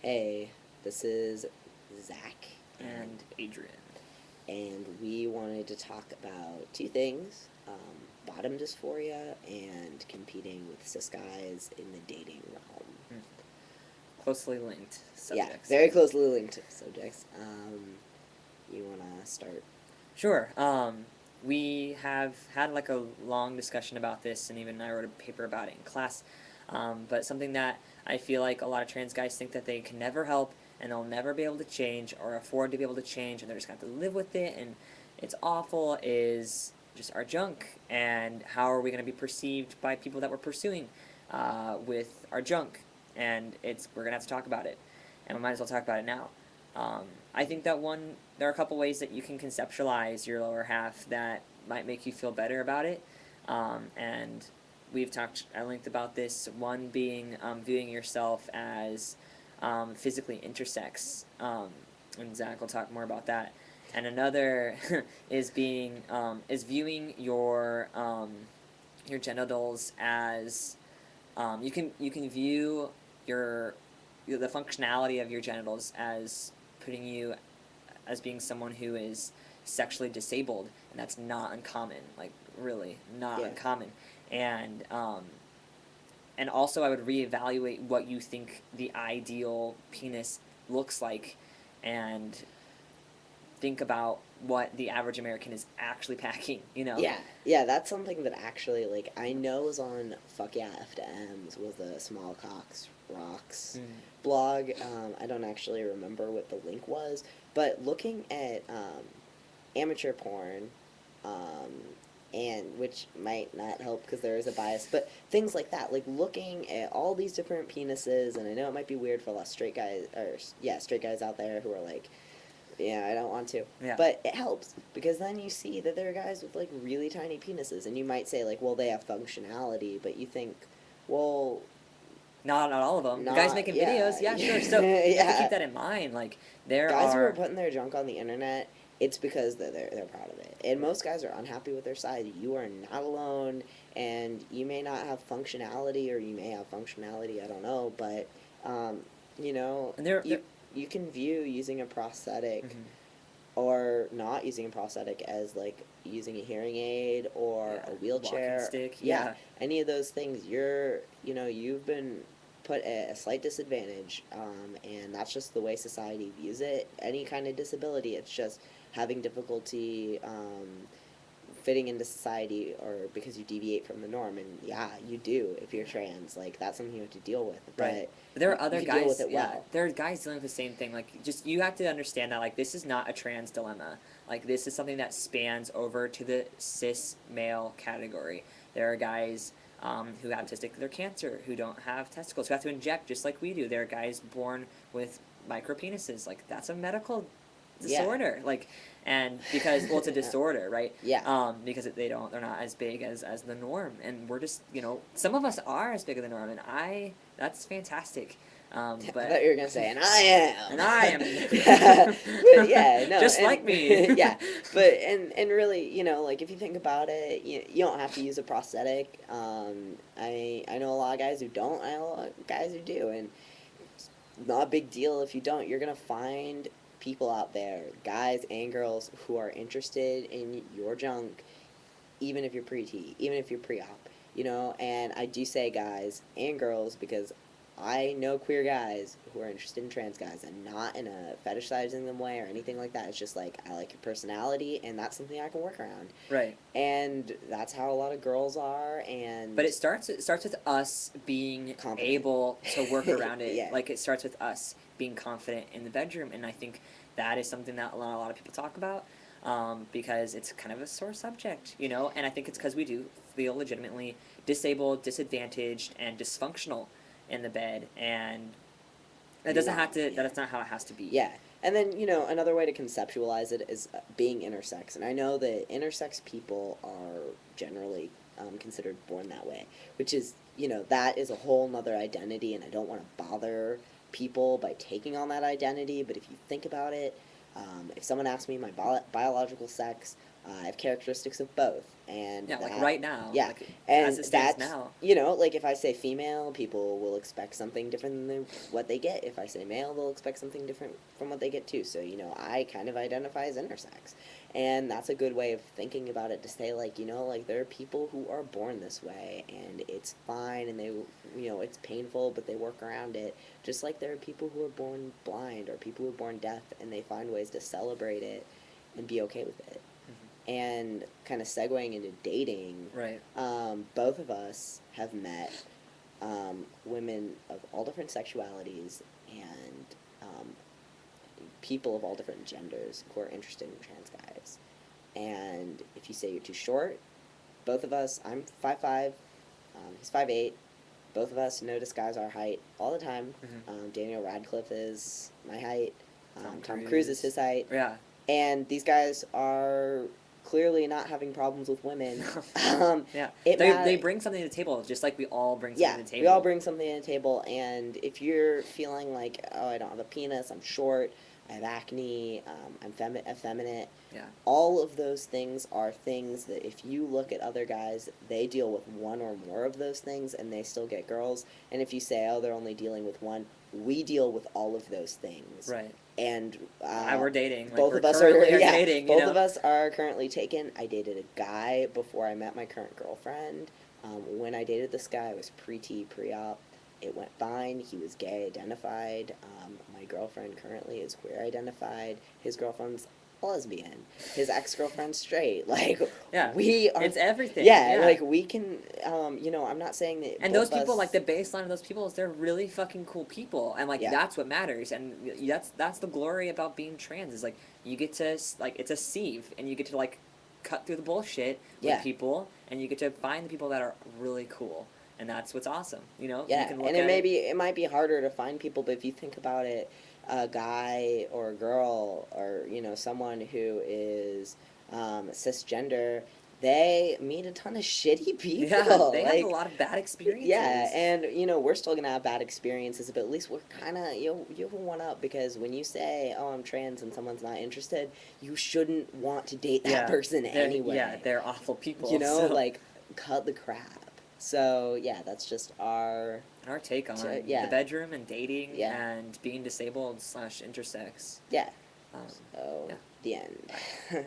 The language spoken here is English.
Hey, this is Zach And Adrian. and we wanted to talk about two things, bottom dysphoria and competing with cis guys in the dating realm. Closely linked Yeah, subjects. very closely linked subjects. You want to start? Sure. We have had like a long discussion about this, and even I wrote a paper about it in class. But something that I feel like a lot of trans guys think that they can never help, and they'll never be able to change or afford to be able to change, and they're just going to have to live with it, and it's awful, is just our junk, and how are we going to be perceived by people that we're pursuing with our junk, and we're going to have to talk about it, and we might as well talk about it now. I think that there are a couple ways that you can conceptualize your lower half that might make you feel better about it. And we've talked at length about this. One being viewing yourself as physically intersex, and Zach will talk more about that. And another is viewing your genitals as you can view your the functionality of your genitals as putting you as being someone who is sexually disabled, and that's not uncommon, like really not uncommon. And and also I would reevaluate what you think the ideal penis looks like, and think about what the average American is actually packing, you know? Yeah, that's something that actually, like, I know is on Fuck Yeah FDMs with the Small Cocks Rocks blog. I don't actually remember what the link was, but looking at amateur porn, um, and which might not help because there is a bias, but things like that, like looking at all these different penises, and I know it might be weird for a lot of straight guys, or yeah, straight guys out there who are like, yeah, I don't want to. Yeah. But it helps because then you see that there are guys with like really tiny penises, and you might say like, well, they have functionality, but you think, well, not all of them. The guys not making yeah, videos, yeah, sure. So you have to keep yeah. that in mind. Like there Guys who are are putting their junk on the internet, it's because they're proud of it. And most guys are unhappy with their size. You are not alone, and you may not have functionality, or you may have functionality. I don't know, but um, you know, and there you can view using a prosthetic Mhm. or not using a prosthetic as like using a hearing aid or Yeah, a wheelchair. walking stick, Yeah, yeah. any of those things, you've been put at a slight disadvantage, and that's just the way society views it. Any kind of disability, it's just having difficulty fitting into society, or because you deviate from the norm. And yeah, you do if you're trans. Like, that's something you have to deal with. Right. But But there you, are other you can deal with guys, it yeah, well. there are guys dealing with the same thing. Like, just you have to understand that, like, this is not a trans dilemma. Like, this is something that spans over to the cis male category. There are guys who have testicular cancer, who don't have testicles, who have to inject just like we do. There are guys born with micropenises. Like, that's a medical Yeah. disorder. Like, and because, well, it's a disorder, right? Yeah. Because they're not as big as the norm, and we're just, some of us are as big as the norm, and that's fantastic. I But thought you were gonna say, and I am. and I am, But yeah, no, just and like me. yeah, but and really, like if you think about it, you don't have to use a prosthetic. I know a lot of guys who don't. I know a lot of guys who do, and it's not a big deal if you don't. You're gonna find people out there, guys and girls, who are interested in your junk, even if you're pre-T, even if you're pre-op, and I do say guys and girls because I know queer guys who are interested in trans guys, and not in a fetishizing them way or anything like that. It's just like, I like your personality, and that's something I can work around. Right. And that's how a lot of girls are, and But it starts with us being confident. able to work around it. Yeah. Like, it starts with us being confident in the bedroom, and I think that is something that a lot of people talk about, because it's kind of a sore subject, and I think it's because we do feel legitimately disabled, disadvantaged, and dysfunctional in the bed, and that doesn't have to. That's not how it has to be. Yeah. And then, another way to conceptualize it is being intersex. And I know that intersex people are generally considered born that way, which is, that is a whole nother identity, and I don't want to bother people by taking on that identity. But if you think about it, if someone asks me my biological sex, I have characteristics of both, and Yeah, like that, right now, yeah, like and as it stands that's, now. like if I say female, people will expect something different than what they get. If I say male, they'll expect something different from what they get too. So I kind of identify as intersex, and that's a good way of thinking about it, to say like like there are people who are born this way, and it's fine, and they it's painful, but they work around it. Just like there are people who are born blind, or people who are born deaf, and they find ways to celebrate it and be okay with it. Hmm. And kind of segueing into dating, Right. both of us have met women of all different sexualities, and people of all different genders who are interested in trans guys. And if you say you're too short, both of us, I'm 5'5", he's 5'8". Both of us know disguise our height all the time. Hmm. Daniel Radcliffe is my height. Tom Cruise is Cruise. his height. Yeah. And these guys are clearly not having problems with women. Yeah. It They matters. bring something to the table, just like we all bring something Yeah, to the we all table. bring something to the table, and if you're feeling like, oh, I don't have a penis, I'm short, I have acne, I'm effeminate, Yeah. all of those things are things that if you look at other guys, they deal with one or more of those things, and they still get girls. And if you say, oh, they're only dealing with one, we deal with all of those things. Right. And We're dating. Like both we're of us are currently are yeah, dating. both of us are currently taken. I dated a guy before I met my current girlfriend. When I dated this guy, I was pre-T, pre-op. It went fine. He was gay identified. My girlfriend currently is queer identified. His girlfriend's lesbian. His ex-girlfriend's straight. Like, Yeah. we are. It's everything. Yeah, Yeah. like we can. I'm not saying that And both those of people, like us. the baseline of those people, is they're really fucking cool people, and like Yeah, that's what matters, and that's the glory about being trans is like you get to like it's a sieve, and you get to like cut through the bullshit with yeah. people, and you get to find the people that are really cool, and that's what's awesome. You Yeah, can and look at it. it might be harder to find people, but if you think about it, a guy or a girl, or someone who is cisgender, they meet a ton of shitty Yeah, people. they have a Like, lot of bad yeah, experiences. and we're still gonna have bad experiences, but at least we're kind of you have one up, because when you say, "Oh, I'm trans," and someone's not interested, you shouldn't want to date that Yeah, person anyway. they're awful people. So, Like, cut the crap. So yeah, that's just our our take on the yeah, bedroom and dating yeah, and being disabled / intersex. yeah. Um, So yeah. the end.